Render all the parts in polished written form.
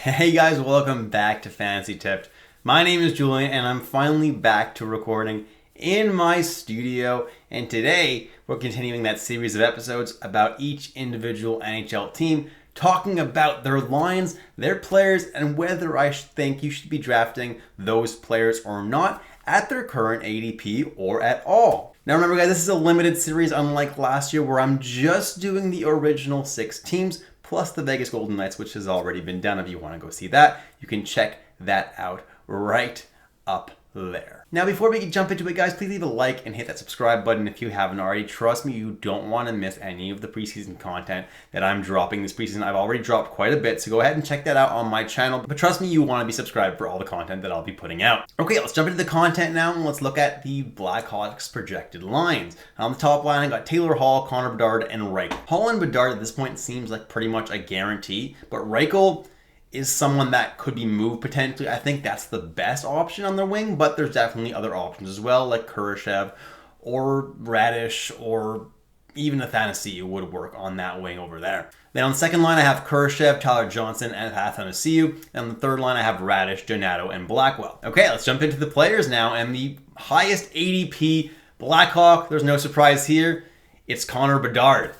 Hey guys, welcome back to Fantasy Tipped. My name is Julian and I'm finally back to recording in my studio, and today we're continuing that series of episodes about each individual NHL team, talking about their lines, their players, and whether I think you should be drafting those players or not at their current ADP or at all. Now remember guys, this is a limited series unlike last year where I'm just doing the original 6 teams plus the Vegas Golden Knights, which has already been done. If you want to go see that, you can check that out right up there. Now before we jump into it guys, please leave a like and hit that subscribe button if you haven't already. Trust me, you don't want to miss any of the preseason content that I'm dropping this preseason. I've already dropped quite a bit, so go ahead and check that out on my channel. But trust me, you want to be subscribed for all the content that I'll be putting out. Okay, let's jump into the content now and let's look at the Blackhawks projected lines. On the top line, I got Taylor Hall, Connor Bedard, and Reichel. Hall and Bedard at this point seems like pretty much a guarantee, but Reichel is someone that could be moved potentially. I think that's the best option on their wing, but there's definitely other options as well, like Kurashev or Raddysh or even Athanasiou would work on that wing over there. Then on the second line, I have Kurashev, Tyler Johnson, and Athanasiou. And on the third line, I have Raddysh, Donato, and Blackwell. Okay, let's jump into the players now. And the highest ADP Blackhawk, there's no surprise here, it's Connor Bedard,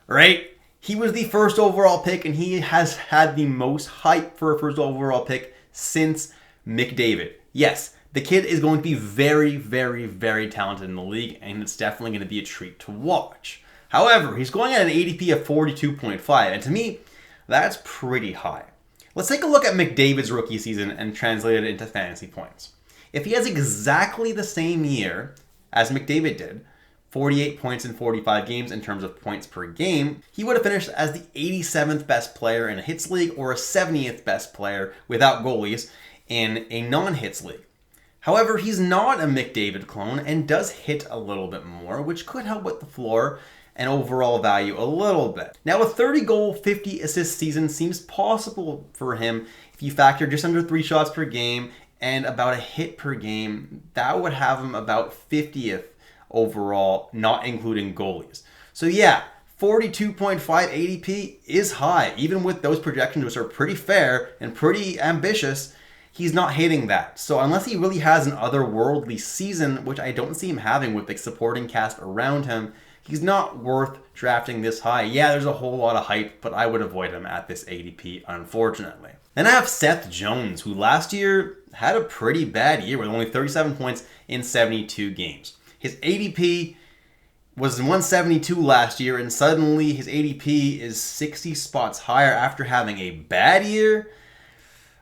right? He was the first overall pick, and he has had the most hype for a first overall pick since McDavid. Yes, the kid is going to be very, very, very talented in the league, and it's definitely going to be a treat to watch. However, he's going at an ADP of 42.5, and to me, that's pretty high. Let's take a look at McDavid's rookie season and translate it into fantasy points. If he has exactly the same year as McDavid did, 48 points in 45 games in terms of points per game, he would have finished as the 87th best player in a hits league or a 70th best player without goalies in a non-hits league. However, he's not a McDavid clone and does hit a little bit more, which could help with the floor and overall value a little bit. Now a 30-goal, 50-assist season seems possible for him if you factor just under 3 shots per game and about a hit per game. That would have him about 50th overall, not including goalies. So yeah, 42.5 ADP is high. Even with those projections, which are pretty fair and pretty ambitious, he's not hitting that. So unless he really has an otherworldly season, which I don't see him having with the supporting cast around him, he's not worth drafting this high. Yeah, there's a whole lot of hype, but I would avoid him at this ADP, unfortunately. Then I have Seth Jones, who last year had a pretty bad year with only 37 points in 72 games. His ADP was 172 last year, and suddenly his ADP is 60 spots higher after having a bad year.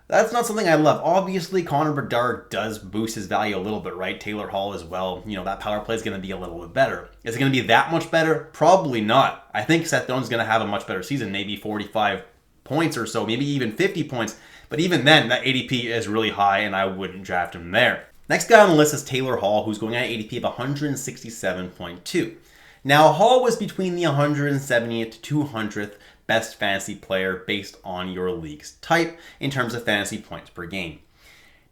That's not something I love. Obviously, Connor Bedard does boost his value a little bit, right? Taylor Hall as well. You know, that power play is going to be a little bit better. Is it going to be that much better? Probably not. I think Seth Jones is going to have a much better season, maybe 45 points or so, maybe even 50 points. But even then, that ADP is really high, and I wouldn't draft him there. Next guy on the list is Taylor Hall, who's going at an ADP of 167.2. Now, Hall was between the 170th to 200th best fantasy player based on your league's type in terms of fantasy points per game.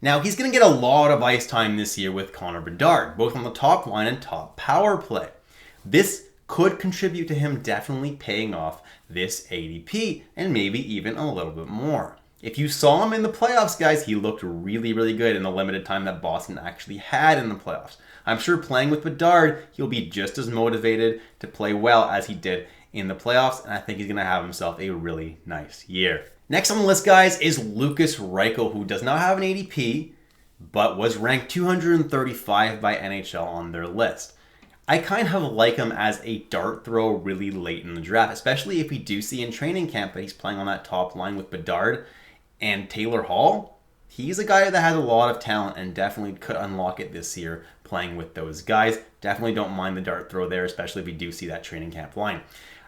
Now, he's going to get a lot of ice time this year with Connor Bedard, both on the top line and top power play. This could contribute to him definitely paying off this ADP and maybe even a little bit more. If you saw him in the playoffs, guys, he looked really, really good in the limited time that Boston actually had in the playoffs. I'm sure playing with Bedard, he'll be just as motivated to play well as he did in the playoffs, and I think he's going to have himself a really nice year. Next on the list, guys, is Lukas Reichel, who does not have an ADP, but was ranked 235 by NHL on their list. I kind of like him as a dart throw really late in the draft, especially if we do see in training camp that he's playing on that top line with Bedard and Taylor Hall. He's a guy that has a lot of talent and definitely could unlock it this year playing with those guys. Definitely don't mind the dart throw there, especially if we do see that training camp line.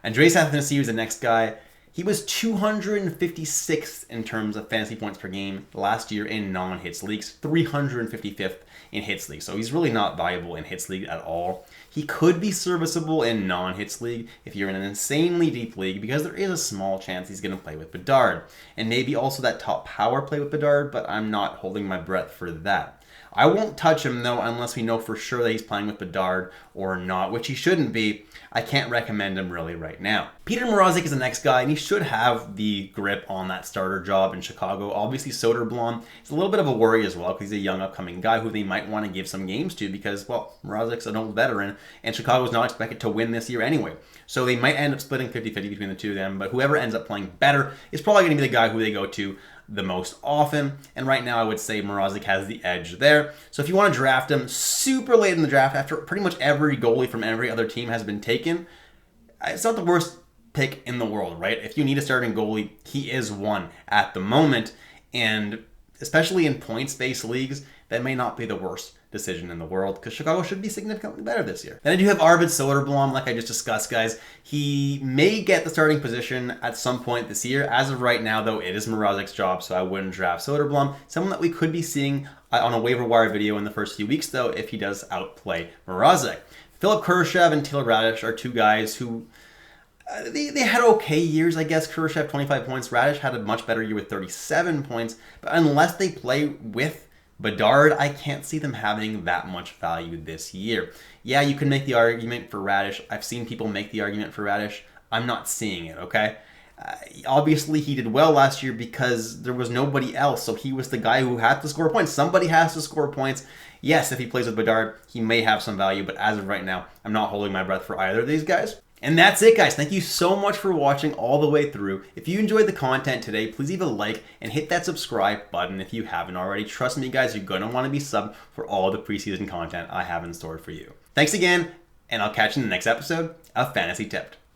Andreas Athanasiou is the next guy. He was 256th in terms of fantasy points per game last year in non-hits leagues, 355th in hits league. So he's really not valuable in hits league at all. He could be serviceable in non-hits league if you're in an insanely deep league, because there is a small chance he's going to play with Bedard. And maybe also that top power play with Bedard, but I'm not holding my breath for that. I won't touch him, though, unless we know for sure that he's playing with Bedard or not, which he shouldn't be. I can't recommend him really right now. Petr Mrazek is the next guy, and he should have the grip on that starter job in Chicago. Obviously, Soderblom is a little bit of a worry as well because he's a young upcoming guy who they might want to give some games to because, well, Mrazek's an old veteran, and Chicago's not expected to win this year anyway. So they might end up splitting 50-50 between the two of them, but whoever ends up playing better is probably going to be the guy who they go to the most often. And right now I would say Mrazek has the edge there. So if you want to draft him super late in the draft after pretty much every goalie from every other team has been taken, it's not the worst pick in the world, right? If you need a starting goalie, he is one at the moment. And especially in points-based leagues, that may not be the worst decision in the world because Chicago should be significantly better this year. Then I do have Arvid Soderblom, like I just discussed, guys. He may get the starting position at some point this year. As of right now, though, it is Mrazek's job, so I wouldn't draft Soderblom. Someone that we could be seeing on a waiver wire video in the first few weeks, though, if he does outplay Mrazek. Philipp Kurashev and Raddysh are two guys who they had okay years, I guess. Kurashev, 25 points. Raddysh had a much better year with 37 points. But unless they play with Bedard, I can't see them having that much value this year. Yeah, you can make the argument for Raddysh. I've seen people make the argument for Raddysh. I'm not seeing it, okay? Obviously, he did well last year because there was nobody else, so he was the guy who had to score points. Somebody has to score points. Yes, if he plays with Bedard, he may have some value, but as of right now, I'm not holding my breath for either of these guys. And that's it, guys. Thank you so much for watching all the way through. If you enjoyed the content today, please leave a like and hit that subscribe button if you haven't already. Trust me, guys, you're going to want to be subbed for all the preseason content I have in store for you. Thanks again, and I'll catch you in the next episode of Fantasy Tipped.